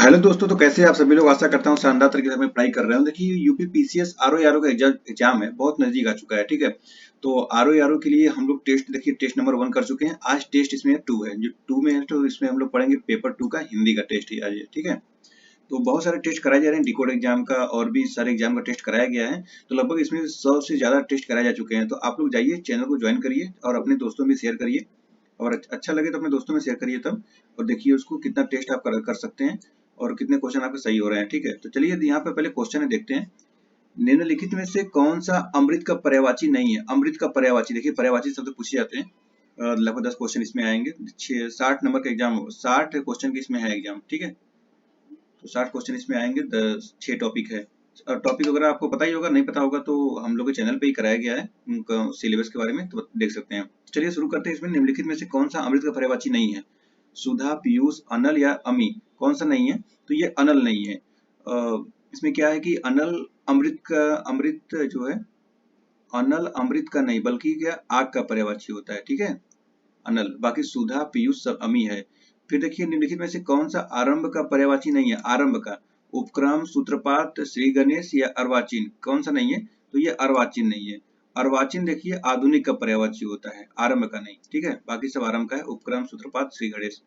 Hello दोस्तों, तो कैसे हैं आप सभी लोग। आशा करता हूँ शानदार तरीके से अपनी पढ़ाई कर रहे हो। देखिए, यूपी पीसीएस आरओ का एग्जाम है, बहुत नजदीक आ चुका है। ठीक है, तो आरओ के लिए हम लोग टेस्ट, देखिए टेस्ट नंबर 1 कर चुके हैं। आज टेस्ट इसमें 2 है, जो 2 में है, तो इसमें हम लोग पढ़ेंगे पेपर 2 का हिंदी का टेस्ट ही आज है। ठीक है, तो बहुत सारे टेस्ट कराए जा रहे हैं, डिकोड एग्जाम का और भी सारे एग्जाम का टेस्ट कराया गया है। तो लगभग इसमें 100 से ज्यादा टेस्ट कराए जा चुके हैं। तो आप लोग जाइए, चैनल को ज्वाइन करिए और अपने दोस्तों में शेयर करिए, और अच्छा लगे तो अपने दोस्तों में शेयर करिए तब, और देखिए उसको कितना टेस्ट आप कर सकते हैं और कितने क्वेश्चन आपके सही हो रहे हैं। ठीक है, तो चलिए यहाँ पे पहले क्वेश्चन है, देखते हैं। निम्नलिखित में से कौन सा अमृत का पर्यायवाची नहीं है। अमृत का पर्यायवाची, देखिए पर्यायवाची शब्द पूछे जाते हैं। लगभग 10 क्वेश्चन इसमें आएंगे। 60 नंबर का एग्जाम, 60 क्वेश्चन की इसमें है एग्जाम। ठीक है, तो 60 क्वेश्चन इसमें आएंगे। 6 टॉपिक है, और टॉपिक वगैरह आपको पता ही होगा, नहीं पता होगा तो हम लोग के चैनल पे ही कराया गया है उनका सिलेबस के बारे में, तो देख सकते हैं। चलिए शुरू करते हैं। इसमें निम्नलिखित में से कौन सा अमृत का पर्यायवाची नहीं है। सुधा, पीयूष, अनल या अमी, कौन सा नहीं है। तो ये अनल नहीं है। इसमें क्या है कि अनल अमृत का, अमृत जो है अनल अमृत का नहीं बल्कि क्या आग का पर्यायवाची होता है। ठीक है, अनल। बाकी सुधा, पीयूष सब अमी है। फिर देखिए, निम्नलिखित में से कौन सा आरंभ का पर्यायवाची नहीं है। आरंभ का, उपक्रम, सूत्रपात, श्री गणेश या अर्वाचीन, कौन सा नहीं है। तो ये अर्वाचीन नहीं है। अर्वाचीन देखिए आधुनिक का पर्यायवाची होता है, आरंभ का नहीं। ठीक है, बाकी सब आरंभ का है, उपक्रम, सूत्रपात, श्री गणेश।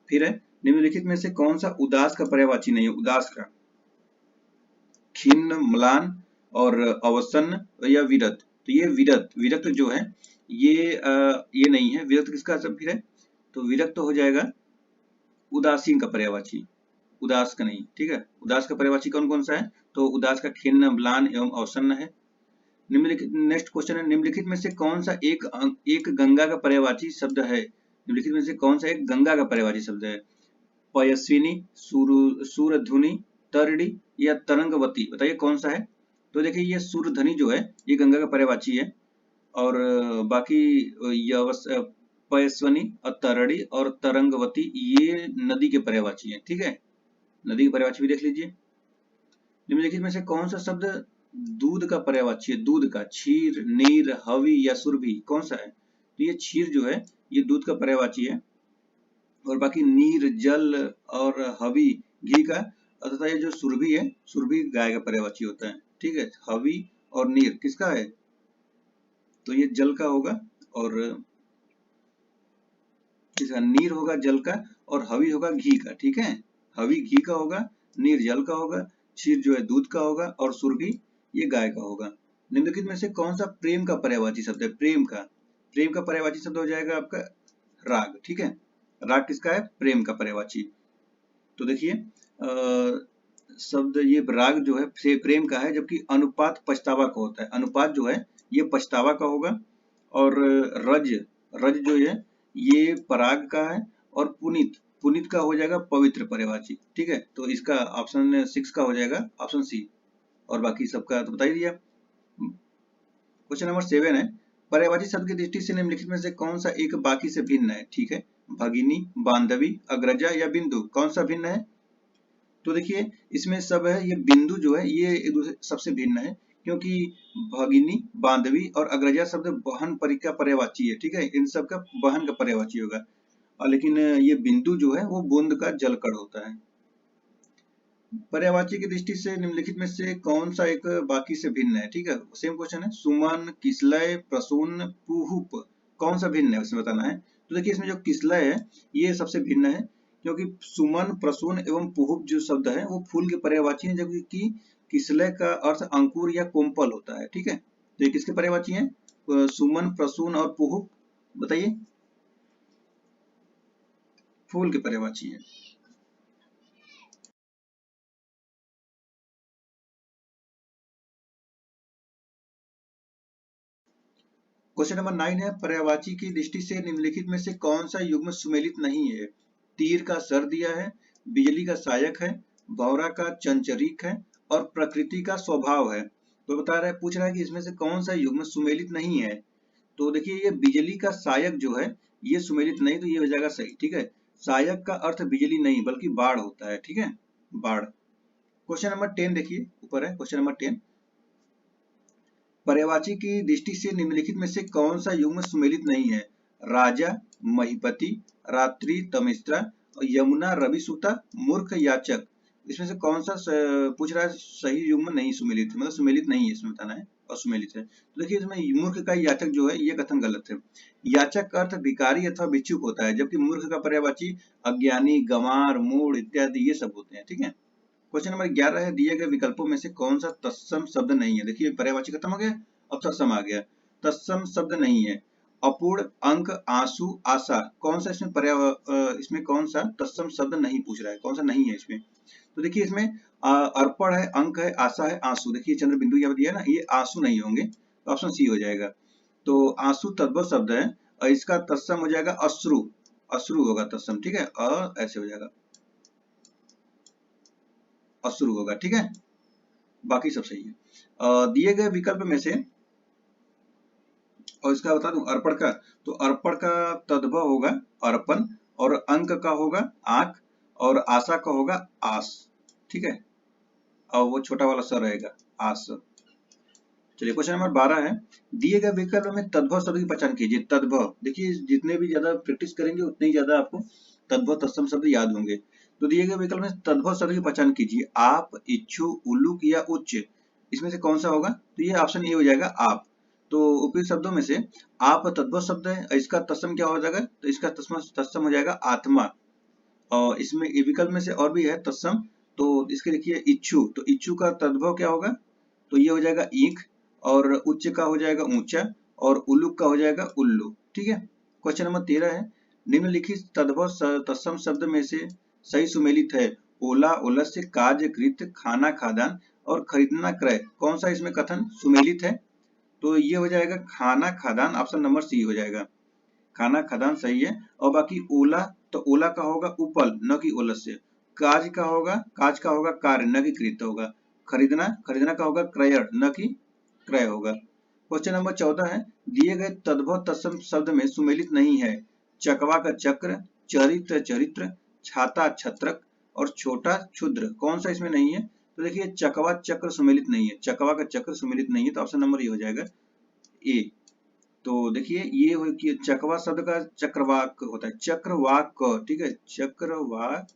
फिर है, निम्नलिखित में से कौन सा उदास का पर्यायवाची नहीं है। उदास का, खिन्न, म्लान और अवसन्न या विरत। तो ये विरत, विरक्त जो है ये नहीं है। विरक्त किसका सब फिर है, तो विरक्त तो हो जाएगा उदासीन का पर्यायवाची, उदास का नहीं। ठीक है, उदास का पर्यायवाची कौन कौन सा है, तो उदास का खिन्न, म्लान एवं अवसन्न है। निम्नलिखित, नेक्स्ट क्वेश्चन है, निम्नलिखित में से कौन सा एक गंगा का पर्यायवाची शब्द है। निम्नलिखित में से कौन सा एक गंगा का पर्यायवाची शब्द है। पयस्विनी, सूरधुनी, तरडी या तरंगवती, बताइए कौन सा है। तो देखिए ये सूरधनी जो है ये गंगा का पर्यायवाची है, और बाकी पयस्विनी और तरड़ी और तरंगवती ये नदी के पर्यायवाची है। ठीक है, नदी के पर्यायवाची भी देख लीजिए। निम्नलिखित में से कौन सा शब्द दूध का पर्यायवाची है। दूध का, क्षीर, नीर, हवि या सुरभि, कौन सा है। तो ये क्षीर जो है ये दूध का पर्यायवाची है, और बाकी नीर, जल और हवि घी का, तथा ये जो सुरभि है, सुरभि गाय का पर्यायवाची होता है। ठीक है, हवि और नीर किसका है, तो ये जल का होगा, और किसका, नीर होगा जल का, और हवि होगा घी का। ठीक है, हवि घी का होगा, नीर जल का होगा, क्षीर जो है दूध का होगा, और सुरभि ये गाय का होगा। निम्नलिखित में से कौन सा प्रेम का पर्यायवाची शब्द है। प्रेम का, प्रेम का पर्यायवाची शब्द हो जाएगा आपका राग। ठीक है, राग किसका है, प्रेम का पर्यायवाची। तो देखिए शब्द ये राग जो है प्रेम का है, जबकि अनुपात पछतावा का होता है। अनुपात जो है ये पछतावा का होगा, और रज, रज जो है ये पराग का है, और पुनीत, पुनीत का हो जाएगा पवित्र पर्यायवाची। ठीक है, तो इसका ऑप्शन 6 का हो जाएगा, ऑप्शन सी। और बाकी सबका तो बता ही दिया। क्वेश्चन नंबर 7 है, पर्यायवाची शब्द की दृष्टि से निम्नलिखित में से कौन सा एक बाकी से भिन्न है। ठीक है, भगिनी, बांधवी, अग्रजा या बिंदु, कौन सा भिन्न है। तो देखिए इसमें सब है, ये बिंदु जो है ये एक दूसरे सबसे भिन्न है, क्योंकि भगिनी, बांधवी और अग्रजा शब्द बहन परी का पर्यायवाची है। ठीक है, इन सब का बहन का पर्यायवाची होगा, और लेकिन ये बिंदु जो है वो बूंद का जलकण होता है। पर्यायवाची की दृष्टि से निम्नलिखित में से कौन सा एक बाकी से भिन्न है। ठीक है, सेम क्वेश्चन है। सुमन, किसलय, प्रसून, पुहुप, कौन सा भिन्न है उसमें बताना है। तो देखिए इसमें जो किसलय है ये सबसे भिन्न है, क्योंकि सुमन, प्रसून एवं पुहुप जो शब्द है वो फूल के पर्यायवाची है, जबकि किसलय का अर्थ अंकुर या कोम्पल होता है। ठीक है, तो ये किसके पर्यायवाची है, सुमन, प्रसून और पुहुप, बताइए। फूल के पर्यायवाची है। क्वेश्चन नंबर 9 है, पर्यायवाची की दृष्टि से निम्नलिखित में से कौन सा युग्म सुमेलित नहीं है। तीर का सर दिया है, बिजली का सहायक है, भौरा का चंचरीक है, और प्रकृति का स्वभाव है। तो बता रहा है, पूछ रहा है कि इसमें से कौन सा युग्म सुमेलित नहीं है। तो देखिए ये बिजली का सहायक जो है ये सुमेलित नहीं, तो ये हो जाएगा सही। ठीक है, सहायक का अर्थ बिजली नहीं बल्कि बाढ़ होता है। ठीक है, बाढ़। क्वेश्चन नंबर 10 देखिए, ऊपर है क्वेश्चन नंबर 10, पर्यायवाची की दृष्टि से निम्नलिखित में से कौन सा युग्म सुमेलित नहीं है। राजा, महीपति, रात्रि, तमिश्रा यमुना रवि सुता मूर्ख याचक, इसमें से कौन सा पूछ रहा है सही युग्म नहीं सुमेलित है, मतलब सुमेलित नहीं है इसमें बताना है, असुमेलित है। तो देखिए इसमें मूर्ख का याचक जो है ये कथन गलत है। याचक का अर्थ भिखारी अथवा भिक्षुक होता है, जबकि मूर्ख का पर्यायवाची अज्ञानी, गंवार, मूढ़ इत्यादि ये सब होते हैं। ठीक है। क्वेश्चन नंबर 11 है, दिए गए विकल्पों में से कौन सा तत्सम शब्द नहीं है। देखिए पर्यायवाची खत्म हो गया, अब तत्सम आ गया। तत्सम शब्द नहीं है। अपूर्ण, अंक, आंसू, आशा, कौन सा इसमें इसमें कौन सा तत्सम शब्द नहीं पूछ रहा है, कौन सा नहीं है इसमें। तो देखिए इसमें अर्पण है, अंक है, आशा है, आंसू। देखिए चंद्र बिंदु यहाँ दिया है ना, ये आंसू नहीं होंगे, तो ऑप्शन सी हो जाएगा। तो आंसू तद्भव शब्द है और इसका तत्सम हो जाएगा अश्रु, अश्रु होगा तत्सम। ठीक है, ऐसे हो जाएगा, अश्रु होगा। ठीक है, बाकी सब सही है। दिए गए विकल्प में से, और इसका बता दूं अर्पण का, तो अर्पण का तद्भव होगा अर्पण, और अंक का होगा आंख, और आशा का होगा आस। ठीक है, और वो छोटा वाला स रहेगा आस। चलिए क्वेश्चन नंबर 12 है, दिए गए विकल्प में तद्भव शब्द की पहचान कीजिए। तद्भव, देखिए जितने भी ज्यादा प्रैक्टिस करेंगे उतने ही ज्यादा आपको तद्भव तत्सम शब्द याद होंगे। तो दिए गए विकल्प में तद्भव शब्द की पहचान कीजिए। आप, इच्छु, उल्लूक या उच्च, इसमें से कौन सा होगा। तो ये ऑप्शन ए हो जाएगा आप। तो उपयुक्त शब्दों में से आप तद्भव शब्द है, इसका तत्सम क्या हो जाएगा, तो इसका तत्सम हो जाएगा आत्मा। और इसमें ये विकल्प में से और भी है तत्सम, तो इसके लिखिए इच्छु, तो इच्छु का तद्भव क्या होगा, तो ये हो जाएगा ईख, और उच्च का हो जाएगा ऊंचा, और उल्लुक का हो जाएगा उल्लू। ठीक है। क्वेश्चन नंबर 13 है, निम्नलिखित तद्भव तत्सम शब्द में से सही सुमेलित है। ओला, ओलस्य, काज, कृत, खाना, खादान, और खरीदना, क्रय, कौन सा इसमें कथन सुमेलित है। तो ये हो जाएगा खाना खादान, ऑप्शन नंबर सी हो जाएगा। खाना खदान सही है। और बाकी ओला, तो ओला का होगा उपल न कि ओलस्य। काज का होगा कार्य न कि कृत होगा। खरीदना, खरीदना का होगा क्रय न कि क्रय होगा। क्वेश्चन नंबर 14 है, दिए गए तद्भव तत्सम शब्द में सुमेलित नहीं है। चकवा का चक्र, चरित्र चरित्र, छाता छत्रक, और छोटा क्षुद्र, कौन सा इसमें नहीं है। तो देखिए चकवा चक्र सुमेलित नहीं है, चकवा का चक्र सुमेलित नहीं है, तो ऑप्शन नंबर ये हो जाएगा ए। तो देखिए ये हो कि चकवा शब्द का चक्रवाक होता है, चक्रवाक क। ठीक है, चक्रवाक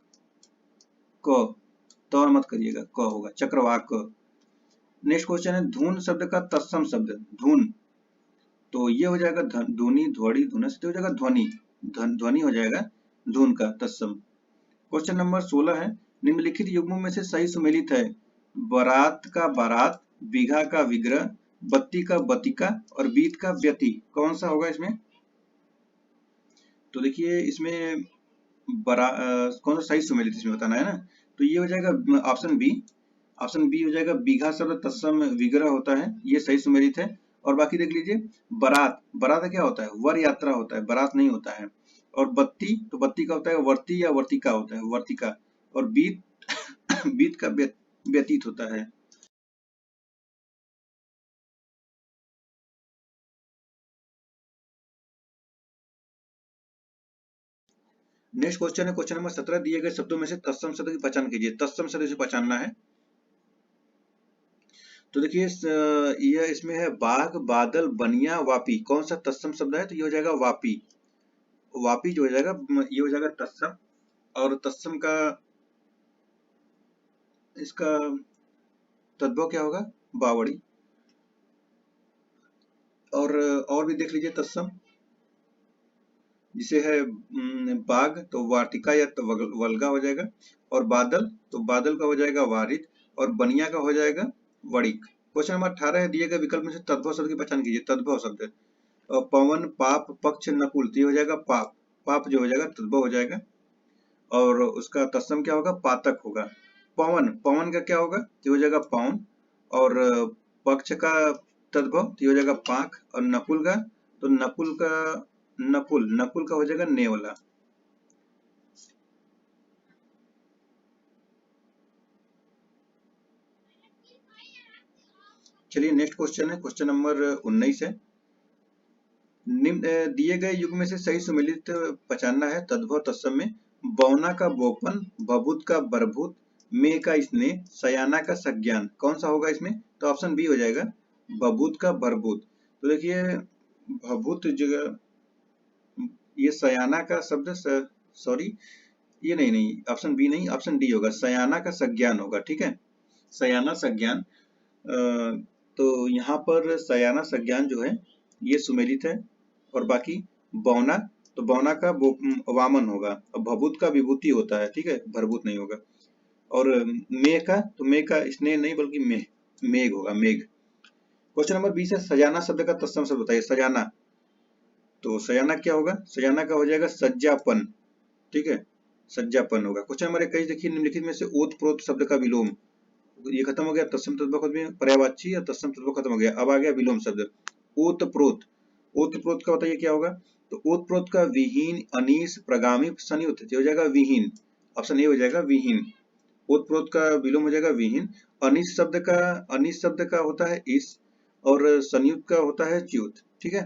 क, तो मत करिएगा, क होगा चक्रवाक क। नेक्स्ट क्वेश्चन है, धून शब्द का तत्सम शब्द धून, तो ये हो जाएगा धुनी, ध्वनि, धुनस, तो हो जाएगा ध्वनि, ध्वनि हो जाएगा धून का तत्सम। क्वेश्चन नंबर 16 है, निम्नलिखित युग्मों में से सही सुमेलित है। बारात का बारात, बीघा का विग्रह, बत्ती का बतिका, और बीत का व्यति, कौन सा होगा इसमें। तो देखिए इसमें कौन सा सही सुमेलित इसमें बताना है ना। तो ये हो जाएगा ऑप्शन बी, ऑप्शन बी हो जाएगा। बीघा शब्द तत्सम विग्रह होता है, ये सही सुमेलित है। और बाकी देख लीजिए, बारात, बारात क्या होता है, वर यात्रा होता है, बारात नहीं होता है। और बत्ती, तो बत्ती का होता है वर्ती या वर्तिका होता है, वर्तिका। और बीत बीत का व्यतीत होता है। नेक्स्ट क्वेश्चन है, क्वेश्चन नंबर 17, दिए गए शब्दों में से तत्सम शब्द की पहचान कीजिए। तत्सम शब्द से पहचानना है। तो देखिए यह इसमें है बाघ, बादल, बनिया, वापी, कौन सा तत्सम शब्द है, तो ये हो जाएगा वापी। वापी जो हो जाएगा ये हो जाएगा तत्सम। और तत्सम का इसका तद्भव क्या होगा, बावड़ी। और भी देख लीजिए तत्सम, जिसे है बाघ, तो वाटिका या तो वल्गा हो जाएगा। और बादल, तो बादल का हो जाएगा वारिद। और बनिया का हो जाएगा वणिक। क्वेश्चन नंबर 18 है, दिए गए विकल्प में से तद्भव शब्द की पहचान कीजिए। तद्भव शब्द पवन, पाप, पक्ष, नकुल, तो ये हो जाएगा पाप, पाप जो हो जाएगा तद्भव हो जाएगा। और उसका तत्सम क्या होगा, पातक होगा। पवन, पवन का क्या होगा, तो हो जाएगा पवन। और पक्ष का तद्भव तो हो जाएगा पाख। और नकुल का, तो नकुल का, नकुल, नकुल का हो जाएगा नेवला। चलिए नेक्स्ट क्वेश्चन है, क्वेश्चन नंबर 19 है, निम्न दिए गए युग में से सही सुमेलित पहचानना है तद्भव तत्सम में। बौना का बोपन, बबूत का बरभूत, मेह का स्नेह, सयाना का संज्ञान, कौन सा होगा इसमें, तो ऑप्शन बी हो जाएगा बबूत का बरभूत। तो देखिए भभूत जगह, ये सयाना का शब्द, सॉरी ये नहीं नहीं, ऑप्शन बी नहीं, ऑप्शन डी होगा, सयाना का संज्ञान होगा, ठीक है, सयाना संज्ञान। तो यहाँ पर सयाना संज्ञान जो है ये सुमेलित है, और बाकी बौना, तो बौना का वामन होगा, और भभूत का विभूति होता है, ठीक है, भरभूत नहीं होगा। और मेघ का, तो मेघ का स्नेह नहीं बल्कि मेघ, मेघ होगा, मेघ। क्वेश्चन नंबर 20 है, सजाना शब्द का तत्सम शब्द बताइए, सजाना। तो सजाना क्या होगा, सजाना का हो जाएगा सज्जापन, ठीक है, सज्जापन होगा। क्वेश्चन नंबर 21 देखिए, निम्नलिखित में से ओत प्रोत शब्द का विलोम, ये खत्म हो गया, तत्सम तत्व खत्म हो गया, पर्यायवाची या तत्सम तत्व खत्म हो गया, अब आ गया विलोम शब्द, ओत प्रोत। ओत प्रोत का बताइए क्या होगा, तो ओत प्रोत का विहीन, अनीस, प्रगामी, संयुक्त, ये हो जाएगा विहीन, ऑप्शन ए हो जाएगा विहीन। ओत प्रोत का विलोम हो जाएगा विहीन। अनिस शब्द का होता है इस, और संयुक्त का होता है च्युत, ठीक है।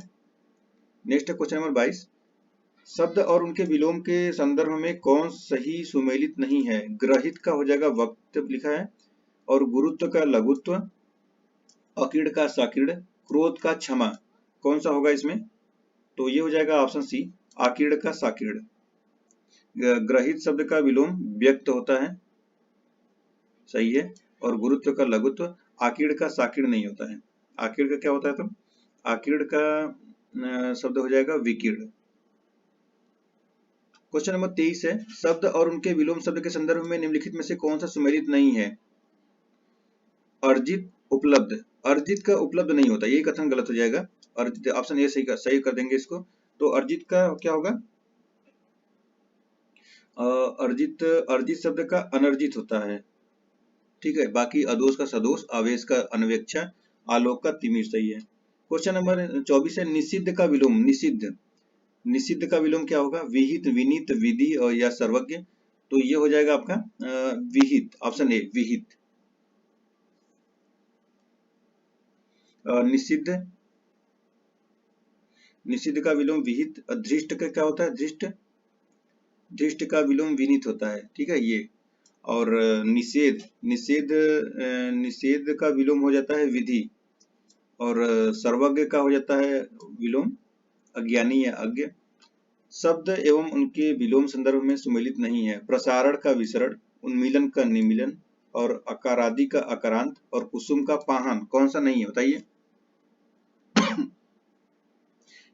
नेक्स्ट है क्वेश्चन नंबर 22, शब्द और उनके विलोम के संदर्भ में कौन सही सुमेलित नहीं है, ग्रहित का हो जाएगा वक्त लिखा है, और गुरुत्व का लघुत्व, अकीड़ का साकीड़, क्रोध का क्षमा, कौन सा होगा इसमें, तो ये हो जाएगा ऑप्शन सी, आकीड़ का साकीड़। ग्रहित शब्द का विलोम व्यक्त होता है, सही है, और गुरुत्व का लघुत्व, आकीड़ का साकीड़ नहीं होता है। आकीड़ का क्या होता है, तो आकीड़ का शब्द हो जाएगा विकीर्ण। क्वेश्चन नंबर 23 है, शब्द और उनके विलोम शब्द के संदर्भ में निम्नलिखित में से कौन सा सुमेलित नहीं है, अर्जित, उपलब्ध। अर्जित का उपलब्ध नहीं होता, ये कथन गलत हो जाएगा, अर्जित, ऑप्शन ए सही कर देंगे इसको। तो अर्जित का क्या होगा, अर्जित, अर्जित शब्द का अनर्जित होता है, ठीक है, बाकी अदोष का सदोष, आवेश का अनवेक्षा, आलोक का तिमिर, सही है। क्वेश्चन नंबर 24 है, निषिद्ध का विलोम, निषिद्ध, निषिद्ध का विलोम क्या होगा, विहित, विनीत, विधि और या सर्वज्ञ, तो ये हो जाएगा आपका विहित, ऑप्शन ए विहित। निषिद्ध, निषिद्ध का विलोम विहित। धृष्ट का क्या होता है, धृष्ट, धृष्ट का विलोम विनीत होता है, ठीक है ये। और निषेध, निषेध, निषेध का विलोम हो जाता है विधि, और सर्वज्ञ का हो जाता है विलोम अज्ञानी या अज्ञ। शब्द एवं उनके विलोम संदर्भ में सुमेलित नहीं है, प्रसारण का विसरण, उन्मीलन का निमीलन, और अकारादि का अकारांत, और कुसुम का पाहन, कौन सा नहीं है बताइए।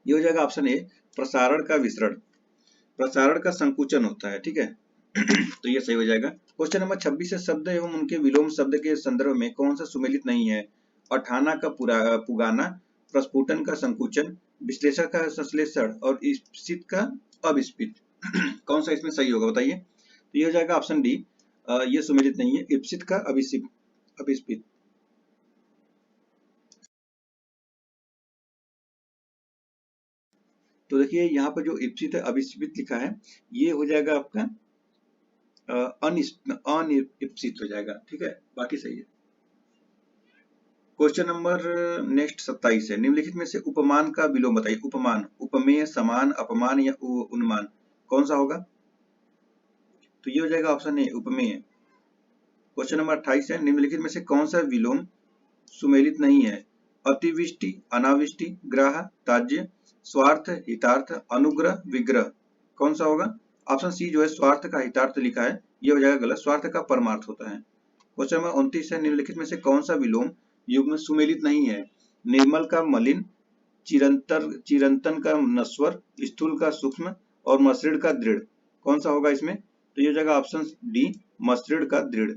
ये हो जाएगा ऑप्शन ए, प्रसारण का विसरण, प्रसारण का संकुचन होता है, ठीक है। तो ये सही हो जाएगा। क्वेश्चन नंबर 26 है, शब्द एवं उनके विलोम शब्द के संदर्भ में कौन सा सुमेलित नहीं है, अठाना का पुगाना, प्रस्फुटन का संकुचन, विश्लेषण का संश्लेषण, और स्पित का अविस्पित, कौन सा इसमें सही होगा बताइए। तो ये हो जाएगा ऑप्शन डी, ये सुमेलित नहीं है, इप्सित का अविस्पित। तो देखिए यहाँ पर जो इप्सित अविस्पित लिखा है, ये हो जाएगा आपका अनिप्सित हो जाएगा, ठीक है, बाकी सही है। क्वेश्चन नंबर नेक्स्ट 27 है, निम्नलिखित में से उपमान का विलोम बताइए, उपमान, उपमेय, समान, अपमान या उन्मान, कौन सा होगा, तो ये हो जाएगा ऑप्शन ए उपमेय। क्वेश्चन नंबर 28 है, निम्नलिखित में से कौन सा विलोम सुमेलित नहीं है, अतिवृष्टि, अनावृष्टि, ग्राह, त्याज्य, स्वार्थ, हितार्थ, अनुग्रह, विग्रह, कौन सा होगा, ऑप्शन सी जो है स्वार्थ का हितार्थ लिखा है, ये हो जाएगा गलत, स्वार्थ का परमार्थ होता है। क्वेश्चन नंबर 29 है, निम्नलिखित में से कौन सा विलोम युग्म सुमेलित नहीं है, निर्मल का मलिन, चिरंतन का नश्वर, स्थूल का सूक्ष्म, और मसृण का दृढ़, कौन सा होगा इसमें, तो ये हो जाएगा ऑप्शन डी, मसृण का दृढ़।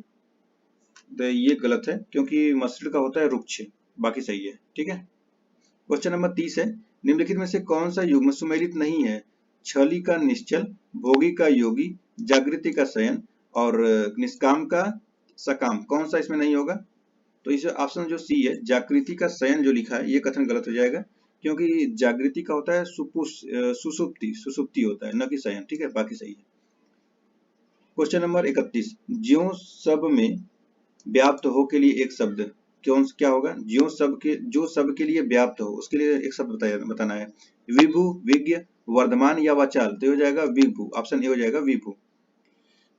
तो ये गलत है, क्योंकि मसृण का होता है रुक्ष, बाकी सही है, ठीक है। क्वेश्चन नंबर 30 है, निम्नलिखित में से कौन सा युग्म सुमेलित नहीं है, छली का निश्चल, भोगी का योगी, जागृति का शयन, और निष्काम का सकाम, कौन सा इसमें नहीं होगा, तो इस ऑप्शन जो सी है, जागृति का शयन जो लिखा है, ये कथन गलत हो जाएगा, क्योंकि जागृति का होता है सुसुप्ति, सुसुप्ति होता है, न कि शयन, ठीक है, बाकी सही है। क्वेश्चन नंबर 31, ज्यों सब में व्याप्त हो के लिए एक शब्द, क्यों क्या होगा, ज्यों सब के, जो सब के लिए व्याप्त हो उसके लिए एक शब्द बताना है, विभु, विज्ञ, वर्धमान या वाचाल, तो हो जाएगा विभु, ऑप्शन ए हो जाएगा विभु।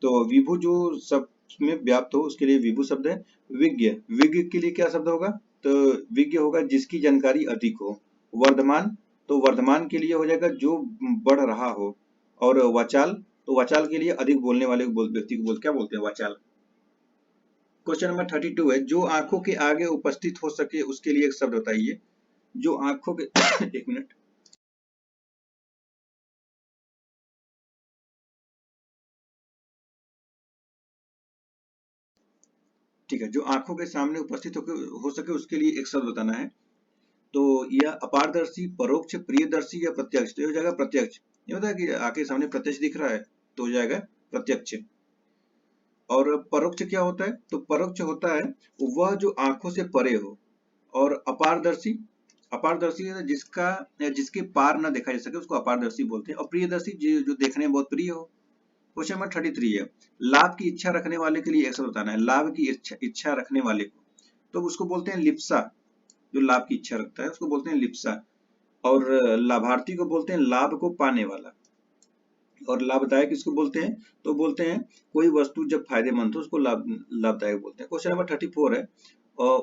तो विभु जो सब में व्याप्त हो उसके लिए विभु शब्द है। विज्ञ, विज्ञ के लिए क्या शब्द होगा, तो विज्ञ होगा जिसकी जानकारी अधिक हो। वर्धमान, तो वर्धमान के लिए हो जाएगा जो बढ़ रहा हो। और वाचाल, तो वाचाल के लिए अधिक बोलने वाले व्यक्ति को क्या बोलते हैं? वाचाल। क्वेश्चन नंबर 32 है, जो आंखों के आगे उपस्थित हो सके उसके लिए एक शब्द बताइए। जो आंखों के एक मिनट, ठीक है, जो आंखों के सामने उपस्थित हो सके उसके लिए एक शब्द बताना है। तो यह अपारदर्शी, परोक्ष, प्रियदर्शी या प्रत्यक्ष? तो ये हो जाएगा प्रत्यक्ष। ये होता है कि आंख के सामने प्रत्यक्ष दिख रहा है तो हो जाएगा प्रत्यक्ष। और परोक्ष क्या होता है? तो परोक्ष होता है वह जो आंखों से परे हो। और अपारदर्शी, अपारदर्शी है जिसका जिसके पार न देखा जा सके उसको अपारदर्शी बोलते हैं। और प्रियदर्शी जो देखने में बहुत प्रिय हो। क्वेश्चन नंबर 33 है, लाभ की इच्छा रखने वाले के लिए एक शब्द बताना है। लाभ की इच्छा रखने वाले को तो उसको बोलते हैं लिप्सा। जो लाभ की इच्छा रखता है उसको बोलते हैं लिप्सा। और लाभार्थी को बोलते हैं लाभ को पाने वाला। और लाभदायक किसको बोलते हैं? तो बोलते हैं कोई वस्तु जब फायदेमंद हो उसको लाभदायक बोलते हैं। क्वेश्चन नंबर 34 है,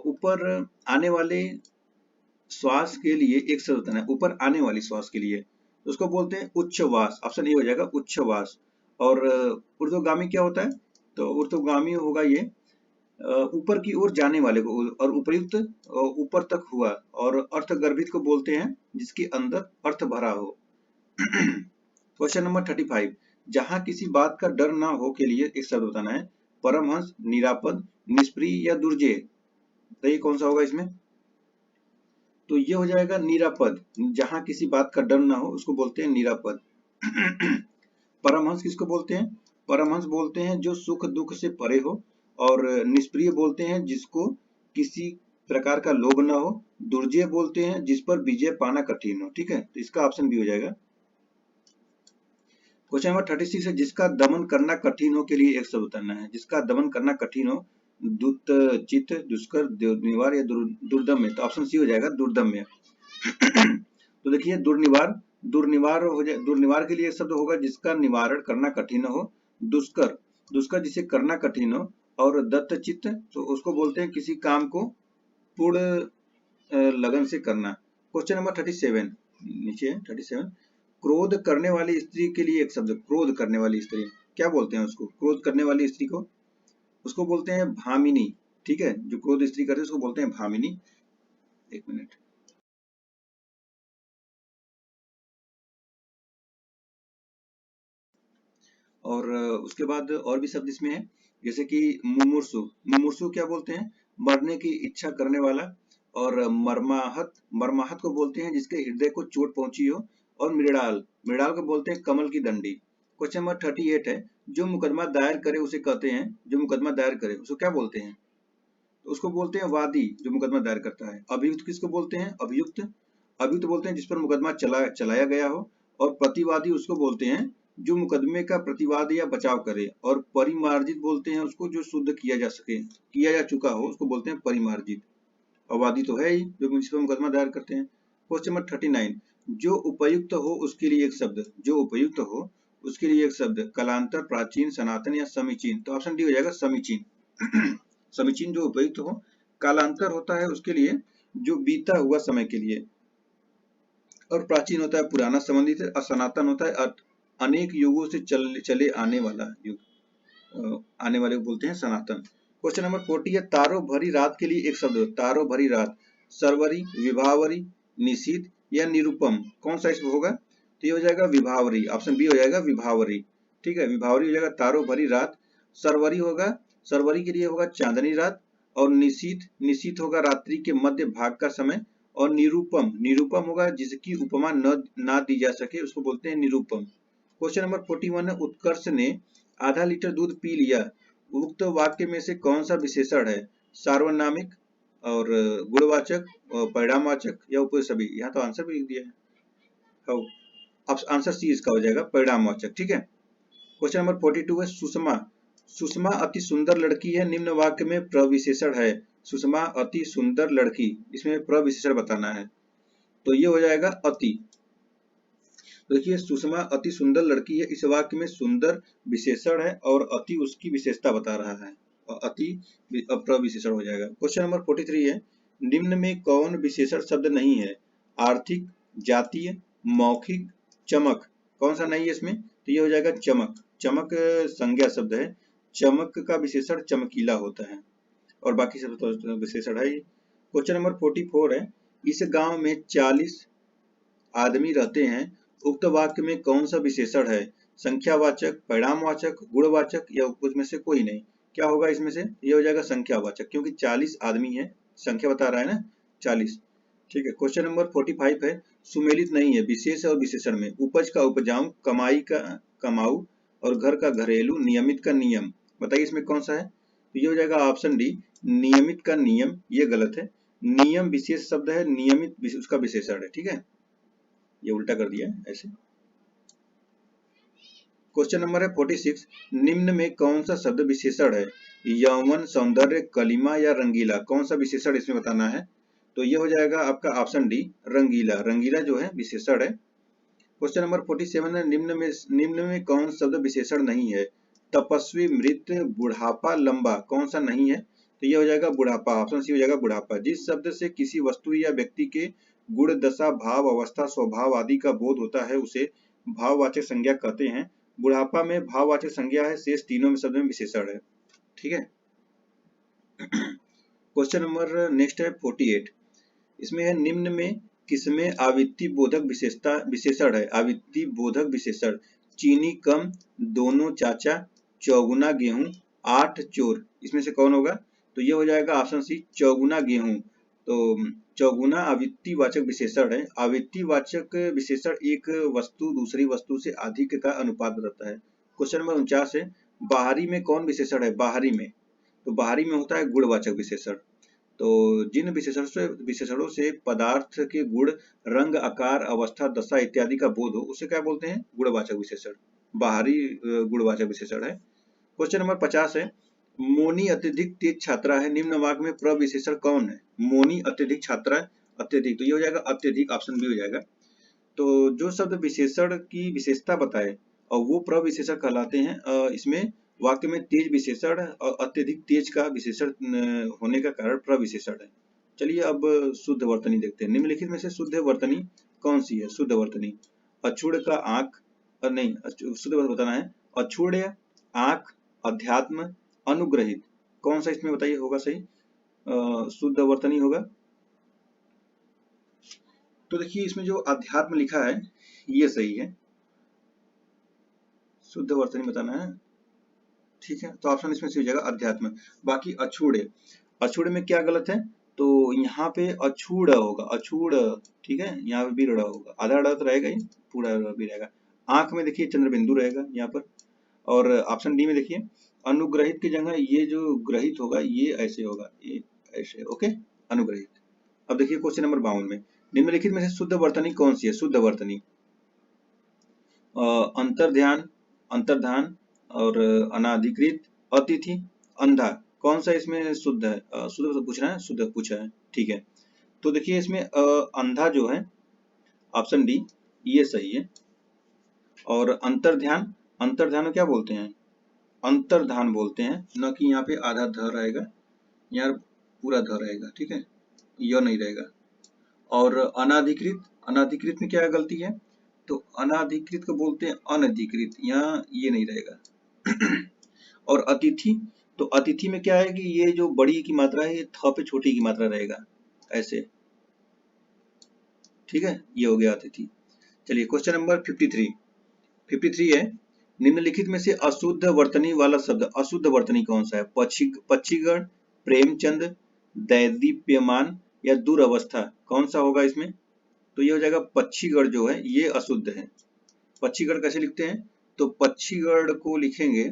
ऊपर आने वाले श्वास के लिए एक शब्द बताना है। ऊपर आने वाली श्वास के लिए उसको बोलते हैं उच्छ्वास। ऑप्शन ए हो जाएगा उच्छ्वास। और ऊर्ध्वगामी क्या होता है? तो ऊर्ध्वगामी होगा ये ऊपर की ओर जाने वाले को। और उपयुक्त ऊपर तक हुआ। और अर्थगर्भित को बोलते हैं जिसके अंदर अर्थ भरा हो। क्वेश्चन नंबर 35, जहां किसी बात का डर ना हो के लिए एक शब्द बताना है। परमहंस, निरापद, निष्प्रिय या दुर्जेय? तो ये कौन सा होगा इसमें? तो ये हो जाएगा निरापद। जहां किसी बात का डर ना हो उसको बोलते हैं निरापद। परमहंस किसको बोलते हैं? परमहंस बोलते हैं जो सुख दुख से परे हो। और निष्प्रिय बोलते हैं जिसको किसी प्रकार का लोभ ना हो। दुर्जय बोलते हैं जिस पर विजय पाना कठिन हो। ठीक है, तो इसका ऑप्शन बी हो जाएगा। क्वेश्चन नंबर 36 है, जिसका दमन करना कठिन हो के लिए एक शब्द बताना है। जिसका दमन करना कठिन हो, दुत, चित, दुष्कर, दुर्निवार या दुर्दम्य? तो ऑप्शन सी हो जाएगा दुर्दम्य। तो देखिए दुर्निवार, दुर्निवार हो जाए, दुर्निवार के लिए एक शब्द होगा जिसका निवारण करना कठिन हो। दुष्कर, दुष्कर जिसे करना कठिन हो। और दत्तचित्त तो उसको बोलते हैं किसी काम को पूर्ण लगन से करना। क्वेश्चन नंबर 37 नीचे है 37, क्रोध करने वाली स्त्री के लिए एक शब्द। क्रोध करने वाली स्त्री क्या बोलते हैं उसको? क्रोध करने वाली स्त्री को उसको बोलते हैं भामिनी। ठीक है, जो क्रोध स्त्री करते हैं उसको बोलते हैं भामिनी। एक मिनट, और उसके बाद और भी शब्द इसमें है जैसे कि मुमुर्सु। मुमुर्सु क्या बोलते हैं? मरने की इच्छा करने वाला। और मर्माहत, मर्माहत को बोलते हैं जिसके हृदय को चोट पहुंची हो। और मृणाल, मृणाल को बोलते हैं कमल की दंडी। क्वेश्चन नंबर 38 है, जो मुकदमा दायर करे उसे कहते हैं। जो मुकदमा दायर करे उसको क्या बोलते हैं? तो उसको बोलते हैं वादी, जो मुकदमा दायर करता है। अभियुक्त किसको बोलते हैं? अभियुक्त, अभियुक्त बोलते हैं जिस पर मुकदमा चलाया गया हो। और प्रतिवादी उसको बोलते हैं जो मुकदमे का प्रतिवाद या बचाव करे। और परिमार्जित बोलते हैं उसको जो शुद्ध किया जा सके, किया जा चुका हो उसको बोलते हैं परिमार्जित। और वादी तो है ही जो जिस पर मुकदमा दायर करते हैं। क्वेश्चन नंबर 39, जो उपयुक्त हो उसके लिए एक शब्द। जो उपयुक्त हो उसके लिए एक शब्द। कालांतर, प्राचीन, सनातन या समीचीन? तो ऑप्शन डी हो जाएगा समीचीन। समीचीन जो उपयुक्त हो। कालांतर होता है उसके लिए जो बीता हुआ समय के लिए। और प्राचीन होता है पुराना संबंधित है। और सनातन होता है अनेक युगों से चले आने वाला युग, आने वाले को बोलते हैं सनातन। क्वेश्चन नंबर 40 है, तारो भरी रात के लिए एक शब्द। तारो भरी रात, सरवरी, विभावरी, निशीथ या निरुपम? कौन सा इसमें होगा? तो ये हो जाएगा विभावरी। ऑप्शन बी हो जाएगा विभावरी। ठीक है, विभावरी हो जाएगा तारो भरी रात। सरवरी होगा, सरवरी के लिए होगा चांदनी रात। और निशीथ, निशीथ होगा रात्रि के मध्य भाग का समय। और निरुपम, निरुपम होगा जिसकी उपमा ना दी जा सके उसको बोलते हैं निरुपम। क्वेश्चन नंबर 41 है, उत्कर्ष ने आधा लीटर दूध पी लिया। उक्त वाक्य में से कौन सा विशेषण है? सार्वनामिक, और गुणवाचक, और परिणामवाचक या उपसर्गी? यहाँ तो आंसर भी लिख दिया है। अब आंसर सी इसका हो जाएगा परिणामवाचक। ठीक है, क्वेश्चन नंबर 42 है, सुषमा, सुषमा अति सुंदर लड़की है निम्न वाक्य में प्रविशेषण है। सुषमा अति सुंदर लड़की, इसमें प्रविशेषण बताना है। तो ये हो जाएगा अति। देखिए सुषमा अति सुंदर लड़की है, इस वाक्य में सुंदर विशेषण है और अति उसकी विशेषता बता रहा है। और अति प्रविशेषण हो जाएगा। क्वेश्चन नंबर 43 है, निम्न में कौन विशेषण शब्द नहीं है? आर्थिक, जातीय, मौखिक, चमक? कौन सा नहीं है इसमें? तो ये हो जाएगा चमक। चमक संज्ञा शब्द है, चमक का विशेषण चमकीला होता है और बाकी सब तो विशेषण है। क्वेश्चन नंबर 44 है, इस गांव में 40 आदमी रहते हैं, उक्त वाक्य में कौन सा विशेषण है? संख्यावाचक, परिणामवाचक, गुणवाचक या उपयुक्त में से कोई नहीं। क्या होगा इसमें से? ये हो जाएगा संख्यावाचक, क्योंकि 40 आदमी है, संख्या बता रहा है ना 40। ठीक है। क्वेश्चन नंबर 45 है, सुमेलित नहीं है विशेष और विशेषण में। उपज का उपजाऊ, कमाई का कमाऊ और घर का घरेलू, नियमित का नियम। बताइए इसमें कौन सा है? तो ये हो जाएगा ऑप्शन डी, नियमित का नियम। ये गलत है। नियम विशेष शब्द है, नियमित उसका विशेषण है। ठीक है, ये उल्टा कर दिया है ऐसे। क्वेश्चन नंबर है 46, निम्न में कौन सा शब्द विशेषण है? यौवन, सौंदर्य, कलिमा या रंगीला। कौन सा विशेषण इसमें बताना है? तो ये हो जाएगा आपका ऑप्शन डी, रंगीला। रंगीला जो है विशेषण है। क्वेश्चन नंबर 47 है, निम्न में कौन शब्द विशेषण नहीं है? तपस्वी, मृत, बुढ़ापा, लंबा। कौन सा नहीं है? तो ये हो जाएगा बुढ़ापा। ऑप्शन सी हो जाएगा बुढ़ापा। जिस शब्द से किसी वस्तु या व्यक्ति के गुण, दशा, भाव, अवस्था, स्वभाव आदि का बोध होता है उसे भाववाचक संज्ञा कहते हैं। बुढ़ापा में भाववाचक संज्ञा है, शेष तीनों में शब्द में विशेषण है। ठीक है। क्वेश्चन नंबर नेक्स्ट है 48, इसमें है, निम्न में किसमें आवृत्ति बोधक विशेषण है? आवृत्ति बोधक विशेषण, चीनी कम, दोनों चाचा, चौगुना गेहूं, 8 चोर। इसमें से कौन होगा? तो ये हो जाएगा ऑप्शन सी, चौगुना गेहूं। तो चौगुना आवृत्ति वाचक विशेषण है। आवृत्ति वाचक विशेषण एक वस्तु दूसरी वस्तु से अधिक का अनुपात बताता है। क्वेश्चन नंबर 49 है, बाहरी में कौन विशेषण है? बाहरी में, तो बाहरी में होता है गुणवाचक विशेषण। तो जिन विशेषणों से पदार्थ के गुण, रंग, आकार, अवस्था, दशा इत्यादि का बोध हो उसे क्या बोलते हैं? गुणवाचक विशेषण। बाहरी गुणवाचक विशेषण है। क्वेश्चन नंबर 50 है, मोनी अत्यधिक तेज छात्रा है, निम्न वाक्य में प्रविशेषण कौन है? मोनी अत्यधिक छात्रा, अत्यधिक, तो ये हो जाएगा अत्यधिक, ऑप्शन बी हो जाएगा। तो जो शब्द विशेषण की विशेषता बताए और वो प्रविशेषण कहलाते हैं। इसमें वाक्य में तेज विशेषण और अत्यधिक तेज का विशेषण होने का कारण प्रविशेषण है। चलिए अब शुद्ध वर्तनी देखते हैं। निम्नलिखित में से शुद्ध वर्तनी कौन सी है? शुद्ध वर्तनी, अछूड़ का आंख, नहीं शुद्ध वर्तनी बताना है। अछूड़, आंख, अध्यात्म, अनुग्रहित। कौन सा इसमें बताइए होगा सही शुद्ध वर्तनी होगा? तो देखिए इसमें जो अध्यात्म लिखा है ये सही है, शुद्ध वर्तनी बताना है। ठीक है, तो ऑप्शन इसमें से हो जाएगा अध्यात्म। बाकी अछूड़े, अछूड़े में क्या गलत है? तो यहाँ पे अछूड़ होगा, अछूड़। ठीक है, यहाँ पे भी रड़ा होगा, आधा रड़ा तो रहेगा ही, पूरा भी रहेगा। आंख में देखिए चंद्रबिंदु रहेगा यहाँ पर। और ऑप्शन डी में देखिए अनुग्रहित की जगह ये जो ग्रहित होगा ये ऐसे होगा, ये ऐसे। ओके, अनुग्रहित। अब देखिए क्वेश्चन नंबर 52 में, निम्नलिखित में से शुद्ध वर्तनी कौन सी है? शुद्ध वर्तनी, अंतर्ध्यान, अंतर्धान और अनाधिकृत, अतिथि, अंधा। कौन सा इसमें शुद्ध है? शुद्ध पूछ रहा है, शुद्ध पूछा है। ठीक है, तो देखिए इसमें अंधा जो है ऑप्शन डी ये सही है। और अंतर्ध्यान, अंतर्ध्यान क्या बोलते हैं? अंतर्धान बोलते हैं, न कि यहाँ पे आधा ध रहेगा, यहाँ पूरा ध रहेगा। ठीक है, यह नहीं रहेगा। और अनाधिकृत, अनाधिकृत में क्या गलती है? तो अनाधिकृत को बोलते हैं अनधिकृत, यहाँ ये नहीं रहेगा। और अतिथि, तो अतिथि में क्या है कि ये जो बड़ी की मात्रा है ये थ पे छोटी की मात्रा रहेगा ऐसे। ठीक है, ये हो गया अतिथि। चलिए क्वेश्चन नंबर 53 है, निम्नलिखित में से अशुद्ध वर्तनी वाला शब्द, अशुद्ध वर्तनी कौन सा है? पक्षीगण, प्रेमचंद, दैदीप्यमान या दुरवस्था। कौन सा होगा इसमें? तो ये हो जाएगा पक्षीगण जो है ये अशुद्ध है। पक्षीगण कैसे लिखते हैं? तो पक्षीगण को लिखेंगे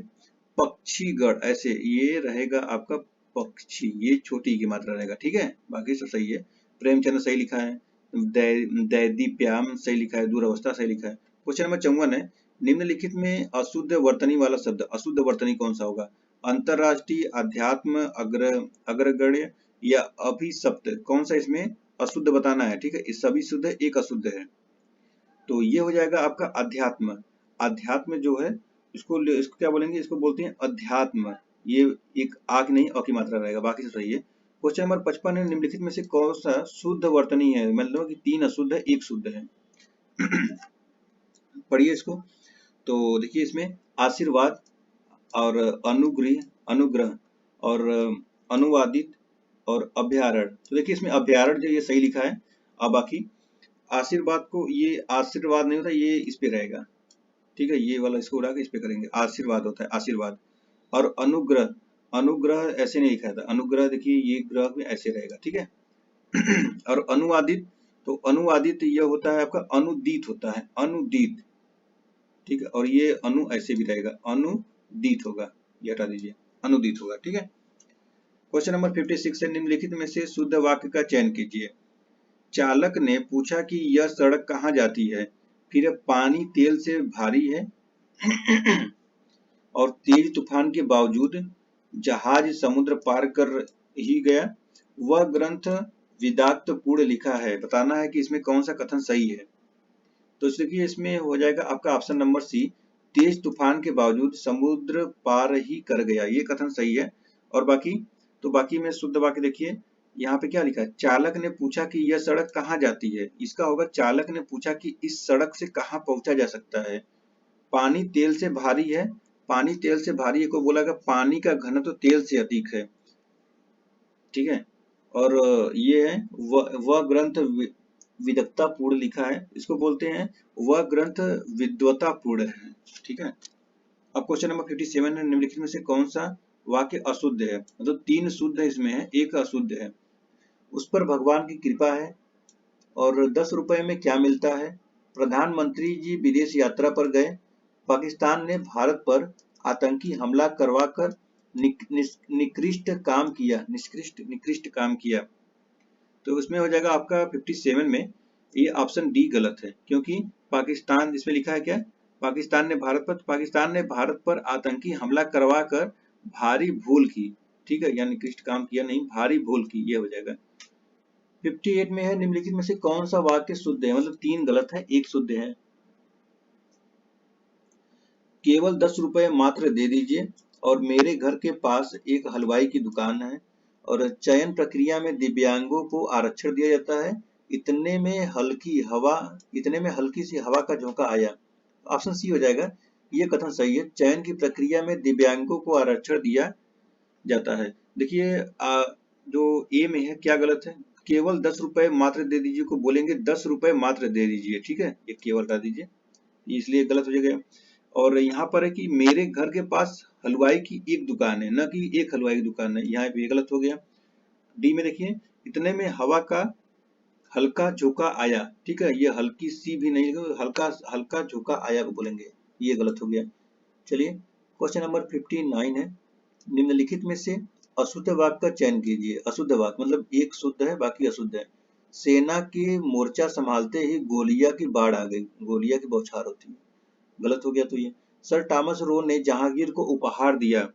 पक्षीगण ऐसे, ये रहेगा आपका पक्षी, ये छोटी की मात्रा रहेगा। ठीक है, बाकी सब सही है। प्रेमचंद सही लिखा है, दैदीप्याम सही लिखा है, दुरावस्था सही लिखा है। क्वेश्चन नंबर 54 है, निम्नलिखित में अशुद्ध वर्तनी वाला शब्द, अशुद्ध वर्तनी कौन सा होगा? अंतरराष्ट्रीय, अध्यात्म, अग्रगण्य या अभिशप्त। कौन सा इसमें अशुद्ध बताना है? ठीक है, इस सभी शुद्ध है, एक अशुद्ध है। तो ये हो जाएगा आपका अध्यात्म। अध्यात्म जो है इसको क्या बोलेंगे? इसको बोलते हैं अध्यात्म। ये एक आग नहीं अ की मात्रा रहेगा, बाकी सब सही है। क्वेश्चन नंबर 55 है, निम्नलिखित में से कौन सा शुद्ध वर्तनी है? मान लो कि 3 अशुद्ध है, 1 शुद्ध है। पढ़िए इसको। तो देखिए इसमें आशीर्वाद और अनुग्रह अनुग्रह और अनुवादित और अभ्यारण। तो देखिए इसमें अभ्यारण जो ये सही लिखा है। अब बाकी आशीर्वाद को ये आशीर्वाद नहीं होता, ये इस पे रहेगा, ठीक है, ये वाला इसको उड़ा के इस पे करेंगे, आशीर्वाद होता है आशीर्वाद। और अनुग्रह, अनुग्रह ऐसे नहीं लिखा था, अनुग्रह देखिए ये ग्रह में ऐसे रहेगा, ठीक है। और अनुवादित, तो अनुवादित यह होता है आपका अनुदीत होता है, अनुदीत, ठीक है। और ये अनु ऐसे भी रहेगा, अनुदीत होगा, ये हटा दीजिए, अनुदीत होगा, ठीक है। क्वेश्चन नंबर 56 है, निम्नलिखित में से शुद्ध वाक्य का चयन कीजिए। चालक ने पूछा कि यह सड़क कहाँ जाती है, फिर पानी तेल से भारी है और तेज तूफान के बावजूद जहाज समुद्र पार कर ही गया। वह ग्रंथ विदाक्त पूर्ण लिखा है, बताना है कि इसमें कौन सा कथन सही है। तो देखिए इसमें हो जाएगा आपका ऑप्शन नंबर सी, तेज तूफान के बावजूद समुद्र पार ही कर गया, ये कथन सही है। और बाकी, तो बाकी में शुद्ध वाक्य देखिए यहाँ पे क्या लिखा है, चालक ने पूछा कि यह सड़क कहाँ जाती है, इसका होगा चालक ने पूछा कि इस सड़क से कहाँ पहुंचा जा सकता है। पानी तेल से भारी है, पानी तेल से भारी है को बोला गया पानी का घनत्व तो तेल से अधिक है, ठीक है। और ये है वह ग्रंथ विदग्धता पूर्ण लिखा है, इसको बोलते हैं वह ग्रंथ विद्वता पूर्ण है, ठीक है। अब क्वेश्चन नंबर 57 है, निम्नलिखित में से कौन सा वाक्य अशुद्ध है, मतलब 3 शुद्ध है इसमें है, एक अशुद्ध है। उस पर भगवान की कृपा है, और 10 रुपए में क्या मिलता है, प्रधानमंत्री जी विदेश यात्रा पर गए, पाकिस्तान ने भारत पर आतंकी हमला करवाकर निकृष्ट काम किया, निकृष्ट काम किया। तो उसमें हो जाएगा आपका 57 में ये ऑप्शन डी गलत है, क्योंकि पाकिस्तान इसमें लिखा है क्या, पाकिस्तान ने भारत पर आतंकी हमला करवा कर भारी भूल की, ठीक है, यानी निकृष्ट काम किया नहीं, भारी भूल की, ये हो जाएगा। 58 में है, निम्नलिखित में से कौन सा वाक्य शुद्ध है, मतलब 3 गलत है, 1 शुद्ध है। केवल 10 रुपए मात्र दे दीजिए, और मेरे घर के पास एक हलवाई की दुकान है, और चयन प्रक्रिया में दिव्यांगों को आरक्षण दिया जाता है, इतने में हल्की सी हवा का झोंका आया। ऑप्शन सी हो जाएगा, ये कथन सही है, चयन की प्रक्रिया में दिव्यांगों को आरक्षण दिया जाता है। देखिए जो ए में है क्या गलत है, केवल 10 रुपए मात्र दे दीजिए को बोलेंगे 10 रुपए मात्र दे दीजिए, ठीक है, ये केवल हटा दीजिए, इसलिए गलत हो जाएगा। और यहाँ पर है कि मेरे घर के पास हलवाई की एक दुकान है, न कि एक हलवाई की दुकान है, यहाँ पे गलत हो गया। डी में देखिए इतने में हवा का हल्का झोंका आया, ठीक है, ये हल्की सी भी नहीं, हल्का झोंका आया को बोलेंगे, ये गलत हो गया। चलिए क्वेश्चन नंबर 59 है, निम्नलिखित में से अशुद्ध वाक्य का चयन कीजिए। अशुद्ध वाक्य मतलब एक शुद्ध है बाकी अशुद्ध है। सेना के मोर्चा संभालते ही गोलियां की बाढ़ आ गई, गोलियां की बौछार होती है, गलत हो गया। तो ये सर थॉमस रो ने जहांगीर को उपहार दिया,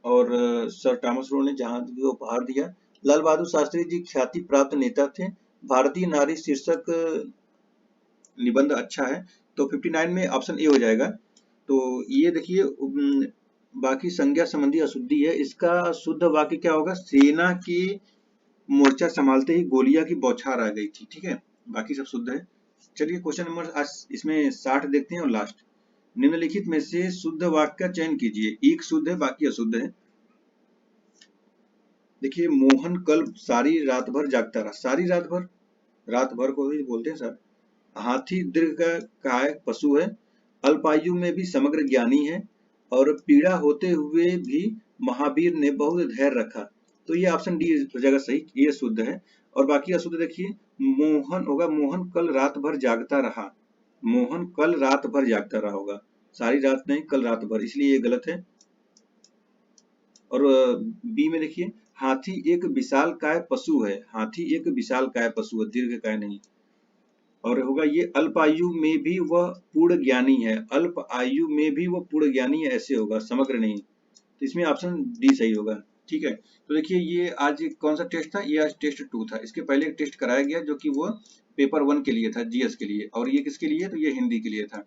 और सर थॉमस रो ने जहांगीर को उपहार दिया। लाल बहादुर शास्त्री जी ख्याति प्राप्त नेता थे। भारतीय नारी शीर्षक निबंध अच्छा है, तो 59 में ऑप्शन ए हो जाएगा। तो ये देखिए बाकी संज्ञा संबंधी अशुद्धि है, इसका शुद्ध वाक्य क्या होगा, सेना की मोर्चा संभालते ही गोलियां की बौछार आ गई थी, ठीक है, बाकी सब शुद्ध है। चलिए क्वेश्चन नंबर आज इसमें 60 देखते हैं और लास्ट, निम्नलिखित में से शुद्ध वाक्य का चयन कीजिए। एक शुद्ध है बाकी अशुद्ध है। देखिए मोहन कल सारी रात भर जागता रहा, सारी रात भर को ही बोलते हैं सर। हाथी दीर्घकाय पशु है, अल्पायु में भी समग्र ज्ञानी है, और पीड़ा होते हुए भी महावीर ने बहुत धैर्य रखा। तो ये ऑप्शन डी हो जाएगा सही, ये शुद्ध है। और बाकी अशुद्ध देखिए मोहन होगा, मोहन कल रात भर जागता रहा, मोहन कल रात भर जागता रहा होगा, सारी रात नहीं कल रात भर, इसलिए ये गलत है। और बी में देखिए हाथी एक विशालकाय पशु है, हाथी एक विशालकाय पशु है, दीर्घकाय नहीं। और होगा ये अल्प आयु में भी वह पूर्ण ज्ञानी है, अल्प आयु में भी वह पूर्ण ज्ञानी है, ऐसे होगा, समग्र नहीं। तो इसमें ऑप्शन डी सही होगा, ठीक है। तो देखिए ये आज कौन सा टेस्ट था, ये आज टेस्ट 2 था। इसके पहले एक टेस्ट कराया गया जो कि वो पेपर 1 के लिए था, जीएस के लिए, और ये किसके लिए, तो ये हिंदी के लिए था।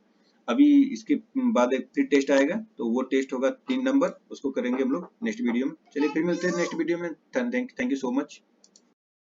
अभी इसके बाद एक फिर टेस्ट आएगा, तो वो टेस्ट होगा 3 नंबर, उसको करेंगे हम लोग नेक्स्ट वीडियो में। चलिए फिर मिलते हैं नेक्स्ट वीडियो में, थैंक यू सो मच।